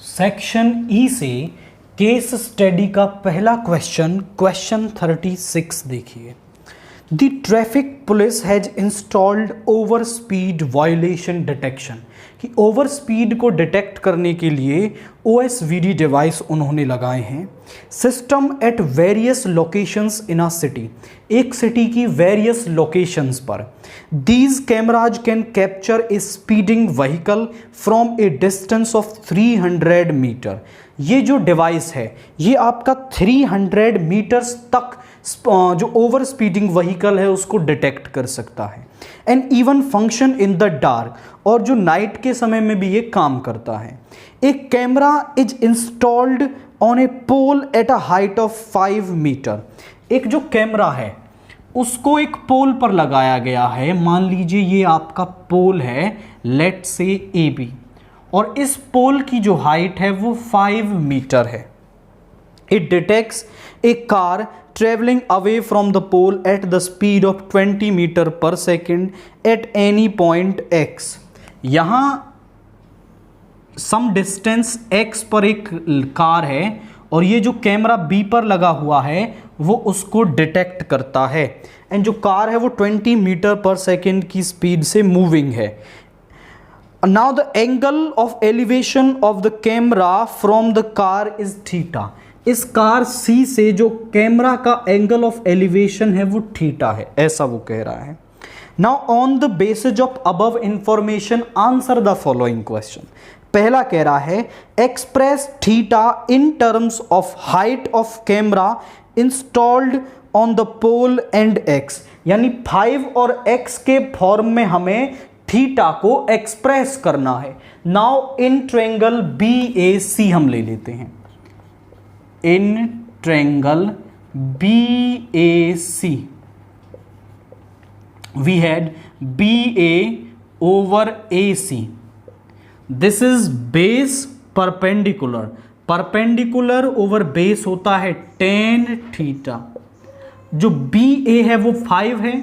Section E से case study का पहला क्वेश्चन 36 देखिए। The traffic police has installed over speed violation detection, कि ओवर स्पीड को डिटेक्ट करने के लिए OSVD डिवाइस उन्होंने लगाए हैं। System at various locations in a city, एक सिटी की वेरियस लोकेशंस पर। These cameras can capture a speeding vehicle from a distance of 300 metre. ये जो डिवाइस है ये आपका 300 मीटर्स तक जो ओवर स्पीडिंग व्हीकल है उसको डिटेक्ट कर सकता है। And even function in the dark, और जो नाइट के समय में भी ये काम करता है। एक camera is installed on a pole at a height of 5 metre. एक जो कैमरा है उसको एक पोल पर लगाया गया है। मान लीजिए ये आपका पोल है, लेट से AB, और इस पोल की जो हाइट है वो 5 मीटर है। It detects A car traveling away from the pole at the speed of 20 metre पर second at any point x। यहाँ सम डिस्टेंस x पर एक कार है और ये जो कैमरा B पर लगा हुआ है वो उसको डिटेक्ट करता है। एंड जो कार है वो 20 मीटर पर सेकेंड की स्पीड से मूविंग है। Now the angle of elevation of the camera from the car is theta. इस कार C से जो कैमरा का एंगल ऑफ एलिवेशन है वो थीटा है, ऐसा वो कह रहा है। Now on the basis of above information answer the following question. पहला कह रहा है express theta in terms of height of camera installed on the pole and x, यानी 5 और x के फॉर्म में हमें थीटा को एक्सप्रेस करना है। नाउ इन ट्रायंगल BAC हम ले लेते हैं। In triangle BAC we had BA over AC. This is base perpendicular, perpendicular over base होता है tan थीटा। जो BA है वो 5 है,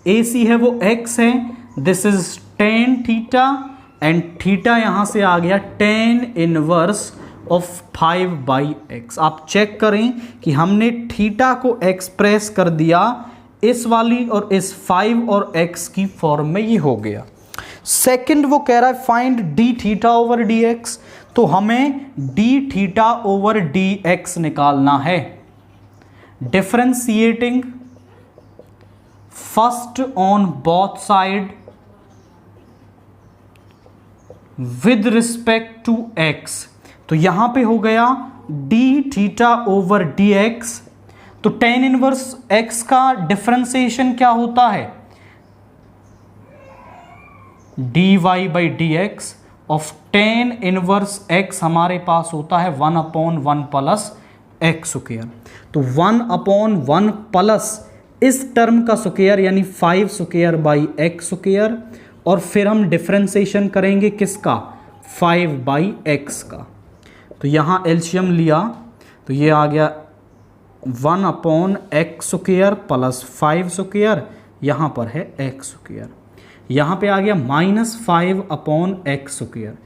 AC है वो x है। This is tan theta and theta यहां से आ गया tan इनवर्स ऑफ 5/x। आप चेक करें कि हमने थीटा को एक्सप्रेस कर दिया इस वाली और इस 5 और x की फॉर्म में, ये हो गया। सेकंड वो कह रहा है find d theta over dx, तो हमें d थीटा ओवर dx निकालना है। Differentiating first on both side with respect to x, तो यहां पे हो गया d थीटा ओवर dx। तो tan इनवर्स x का डिफरेंशिएशन क्या होता है, dy by dx of tan inverse x हमारे पास होता है 1/1 प्लस x स्क्वायर। तो 1/1 प्लस इस टर्म का स्क्वायर यानी 5 स्क्वायर बाई x स्क्वायर, और फिर हम डिफरेंशिएशन करेंगे किसका, 5/x का। तो यहाँ एलसीएम लिया तो ये आ गया 1/x स्क्वायर प्लस 5 स्क्वायर, यहाँ पर है x स्क्वायर। यहाँ पे आ गया -5/x स्क्वायर।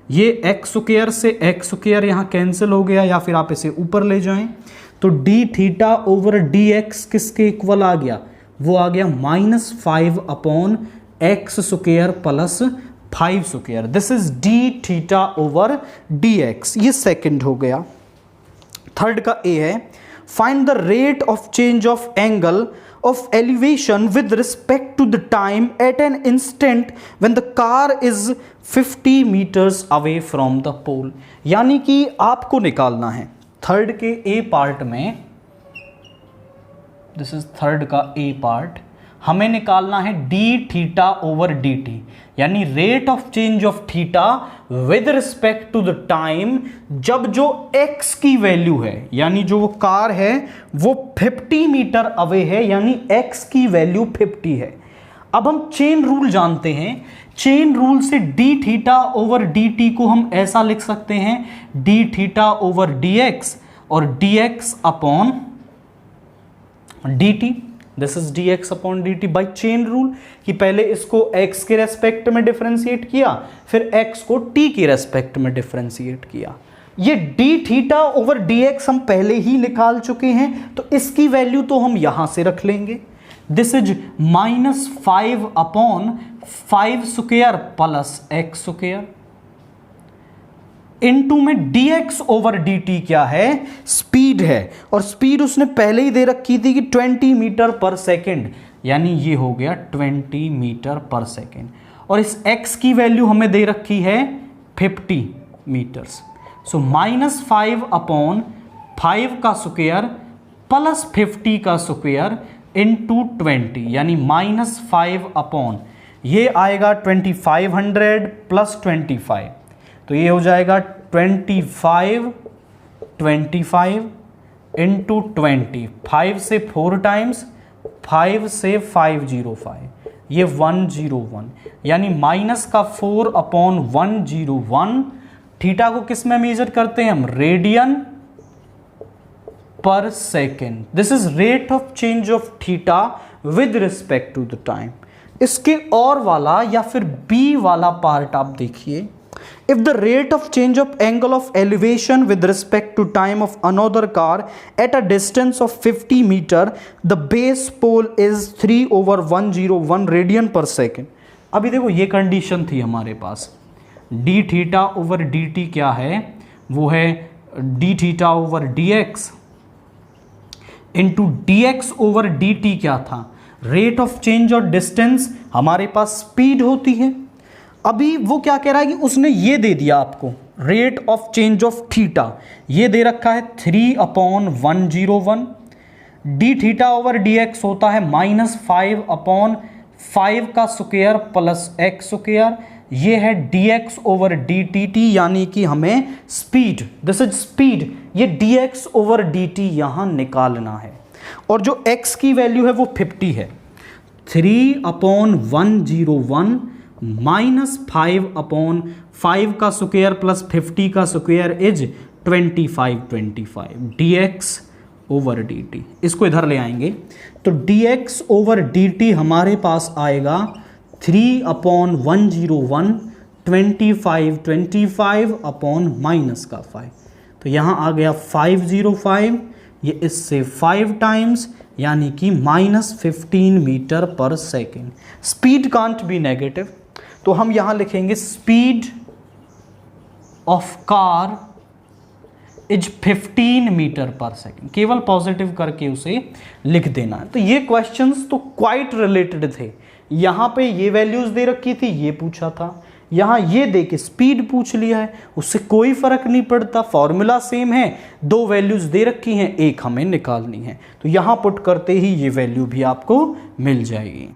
ये x स्क्वायर से x स्क्वायर यहाँ कैंसिल हो गया, या फिर आप इसे ऊपर ले जाएं तो d थीटा ओवर dx किसके इक्वल आ गया, वो आ गया -5/x square plus 5 square. This is d theta over dx। ये सेकंड हो गया। थर्ड का A है find the rate of change of angle of elevation with respect to the time at an instant when the car is 50 metres away from the pole. यानी कि आपको निकालना है थर्ड के A पार्ट में, this is third का A part, हमें निकालना है d थीटा ओवर dt, यानी rate of change of theta with respect to the time जब जो x की वैल्यू है, यानी जो वो कार है वो 50 मीटर अवे है, यानी x की वैल्यू 50 है। अब हम चेन रूल जानते हैं। चेन रूल से d थीटा ओवर dt को हम ऐसा लिख सकते हैं d थीटा ओवर dx और dx upon dt। This is D x upon D T by chain rule, कि पहले इसको x के रेस्पेक्ट में डिफरेंशिएट किया, फिर x को t के रेस्पेक्ट में डिफरेंशिएट किया। ये D theta over d x हम पहले ही निकाल चुके हैं, तो इसकी वैल्यू तो हम यहां से रख लेंगे। This is -5 upon 5 square plus x square into में dx ओवर dt क्या है, स्पीड है, और स्पीड उसने पहले ही दे रखी थी कि 20 मीटर पर सेकेंड, यानी ये हो गया 20 मीटर पर सेकेंड, और इस x की वैल्यू हमें दे रखी है 50 मीटर्स। सो -5 अपॉन 5 का स्क्वायर प्लस 50 का स्क्वायर इनटू 20, यानी -5 अपॉन ये आएगा 2500 प्लस 25, तो ये हो जाएगा 25 इंटू 20, 5 से 4 टाइम्स, 5 से 505, ये 101, यानी -4 अपॉन 101। थीटा को किस में मेजर करते हैं हम, रेडियन पर second. This is rate of change of theta with respect to the time. इसके और वाला या फिर बी वाला पार्ट आप देखिए, if the rate of change of angle of elevation with respect to time of another car at a distance of 50 meter, the base pole is 3/101 radian per second। अभी देखो ये कंडीशन थी हमारे पास, d theta over d t क्या है, वो है d theta over d x into d x over d t क्या था, रेट ऑफ चेंज और डिस्टेंस, हमारे पास स्पीड होती है। अभी वो क्या कह रहा है कि उसने ये दे दिया आपको rate of change of theta, ये दे रखा है 3/101, D theta over d x होता है -5 अपॉन 5 का स्क्वायर प्लस एक्स स्क्वायर, ये है D x over d T T, यानी कि हमें स्पीड, दिस इज स्पीड, ये D x over d T यहां निकालना है, और जो x की वैल्यू है वो 50 है। 3/101 -5 अपॉन 5 का स्क्वायर प्लस 50 का square is 25 dx over dt। इसको इधर ले आएंगे तो dx ओवर dt हमारे पास आएगा 3/101 25 अपॉन माइनस का 5, तो यहाँ आ गया 505, ये इससे 5 टाइम्स, यानी कि -15 मीटर पर second. Speed can't be negative, तो हम यहां लिखेंगे speed of car is 15 metre पर सेकेंड, केवल पॉजिटिव करके उसे लिख देना है। तो ये क्वेश्चंस तो क्वाइट रिलेटेड थे, यहां पे ये वैल्यूज दे रखी थी, ये पूछा था, यहां ये दे के स्पीड पूछ लिया है, उससे कोई फर्क नहीं पड़ता, फॉर्मूला सेम है, 2 वैल्यूज दे रखी हैं, एक हमें निकालनी है, तो यहां पुट करते ही ये वैल्यू भी आपको मिल जाएगी।